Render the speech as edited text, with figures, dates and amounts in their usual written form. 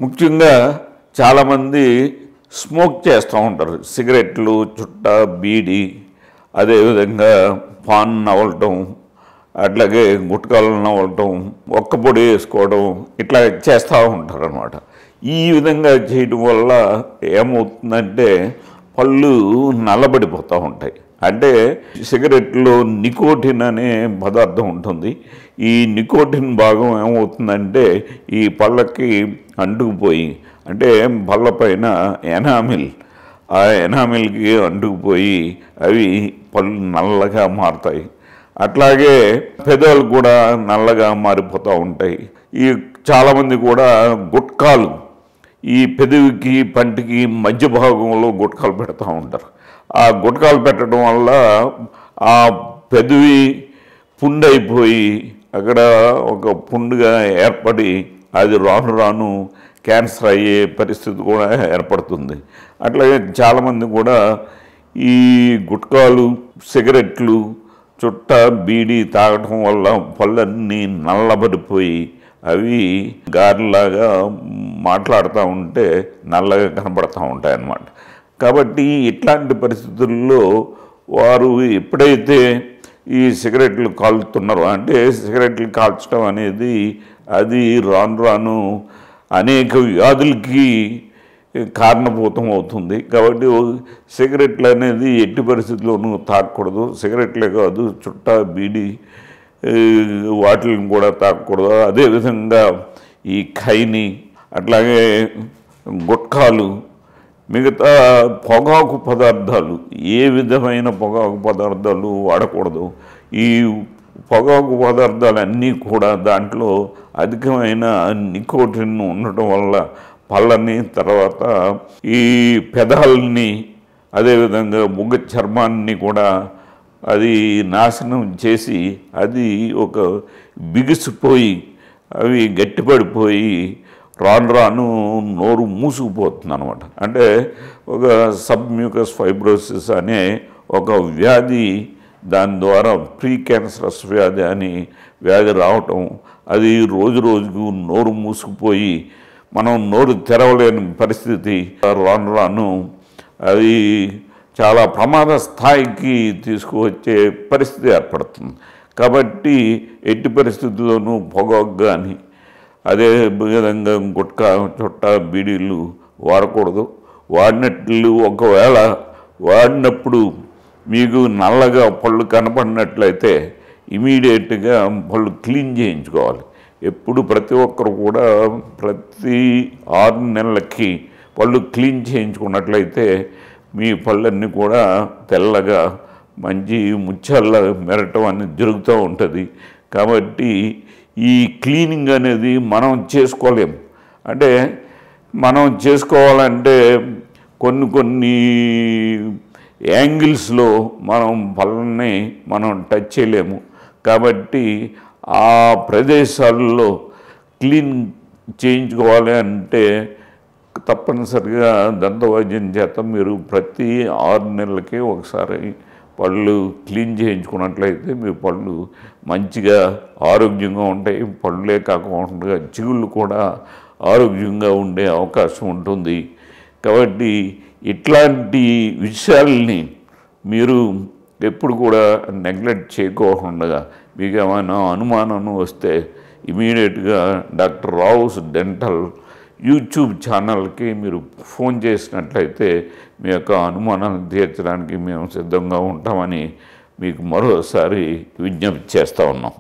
ముఖ్యంగా చాలామంది స్మోక్ చేస్తూ ఉంటారు. సిగరెట్లు, చుట్ట, బీడి, అదేవిధంగా పాన్ నవలటం, అట్లాగే గుట్కాలు నవలటం, ఒక్క పొడి వేసుకోవడం, ఇట్లా చేస్తూ ఉంటారు అన్నమాట. ఈ విధంగా చేయడం వల్ల ఏమవుతుందంటే పళ్ళు నల్లబడిపోతూ ఉంటాయి. అంటే సిగరెట్లో నికోటిన్ అనే పదార్థం ఉంటుంది. ఈ నికోటిన్ భాగం ఏమవుతుందంటే ఈ పళ్ళకి అంటుకుపోయి, అంటే పళ్ళ పైన ఎనామిల్, ఆ ఎనామిల్కి అంటుకుపోయి అవి పళ్ళు నల్లగా మారుతాయి. అట్లాగే పెదాలు కూడా నల్లగా మారిపోతూ ఉంటాయి. ఈ చాలామంది కూడా గుట్కాలు ఈ పెదవికి పంటికి మధ్య భాగంలో గుట్కాలు పెడతా ఉంటారు. ఆ గుట్కాలు పెట్టడం వల్ల ఆ పెదవి పుండైపోయి అక్కడ ఒక పుండుగా ఏర్పడి అది రాను రాను క్యాన్సర్ అయ్యే పరిస్థితి కూడా ఏర్పడుతుంది. అట్లాగే చాలామంది కూడా ఈ గుట్కాలు, సిగరెట్లు, చుట్ట, బీడీ తాగటం వల్ల పళ్ళన్నీ నల్లబడిపోయి అవి గారెలాగా మాట్లాడుతూ ఉంటే నల్లగా కనబడుతూ ఉంటాయి అన్నమాట. కాబట్టి ఇట్లాంటి పరిస్థితుల్లో వారు ఎప్పుడైతే ఈ సిగరెట్లు కాలుతున్నారో, అంటే సిగరెట్లు కాల్చడం అనేది అది రాను రాను అనేక వ్యాధులకి కారణభూతం అవుతుంది. కాబట్టి సిగరెట్లు అనేది ఎట్టి పరిస్థితుల్లోనూ తాగకూడదు. సిగరెట్లే కాదు, చుట్ట, బీడి వాటిని కూడా తాగకూడదు. అదేవిధంగా ఈ ఖైని, అట్లాగే గుట్కాలు, మిగతా పొగాకు పదార్థాలు, ఏ విధమైన పొగాకు పదార్థాలు వాడకూడదు. ఈ పొగాకు పదార్థాలు అన్నీ కూడా దాంట్లో అధికమైన నికోటిన్ ఉండటం వల్ల పళ్ళని, తర్వాత ఈ పెదాలని, అదేవిధంగా ముగ్గ చర్మాన్ని కూడా అది నాశనం చేసి అది ఒక బిగుసిపోయి అవి గట్టిపడిపోయి రాను రాను నోరు మూసుకుపోతుంది అనమాట. అంటే ఒక సబ్మ్యూకస్ ఫైబ్రోసిస్ అనే ఒక వ్యాధి, దాని ద్వారా ప్రీ క్యాన్సరస్ వ్యాధి అని వ్యాధి రావటం, అది రోజు రోజుకు నోరు మూసుకుపోయి మనం నోరు తెరవలేని పరిస్థితి, రాను రాను అది చాలా ప్రమాద స్థాయికి తీసుకువచ్చే పరిస్థితి ఏర్పడుతుంది. కాబట్టి ఎట్టి పరిస్థితుల్లోనూ పొగాకు కానీ, అదే విధంగా గుట్కా, చుట్ట, బీడీలు వాడకూడదు. వాడినట్లు ఒకవేళ వాడినప్పుడు మీకు నల్లగా పళ్ళు కనపడినట్లయితే ఇమీడియట్గా పళ్ళు క్లీన్ చేయించుకోవాలి. ఎప్పుడు ప్రతి ఒక్కరు కూడా ప్రతి 6 నెలలకి పళ్ళు క్లీన్ చేయించుకున్నట్లయితే మీ పళ్ళన్నీ కూడా తెల్లగా మంచి ముత్యాల మెరటం అనేది జరుగుతూ ఉంటుంది. కాబట్టి ఈ క్లీనింగ్ అనేది మనం చేసుకోలేము. అంటే మనం చేసుకోవాలంటే కొన్ని యాంగిల్స్లో మనం పళ్ళని మనం టచ్ చేయలేము. కాబట్టి ఆ ప్రదేశాల్లో క్లీన్ చేయించుకోవాలి అంటే తప్పనిసరిగా దంతవైద్యం చేత మీరు ప్రతి 6 నెలలకి ఒకసారి పళ్ళు క్లీన్ చేయించుకున్నట్లయితే మీ పళ్ళు మంచిగా ఆరోగ్యంగా ఉంటాయి. పళ్ళే కాకుండా చిగుళ్ళు కూడా ఆరోగ్యంగా ఉండే అవకాశం ఉంటుంది. కాబట్టి ఇట్లాంటి విషయాల్ని మీరు ఎప్పుడు కూడా నెగ్లెక్ట్ చేయకోకుండా మీకు ఏమైనా అనుమానం వస్తే ఇమీడియట్గా డాక్టర్ రావుస్ డెంటల్ యూట్యూబ్ ఛానల్కి మీరు ఫోన్ చేసినట్లయితే మీ యొక్క అనుమానాలను తీర్చడానికి మేము సిద్ధంగా ఉంటామని మీకు మరోసారి విజ్ఞప్తి చేస్తూ ఉన్నాం.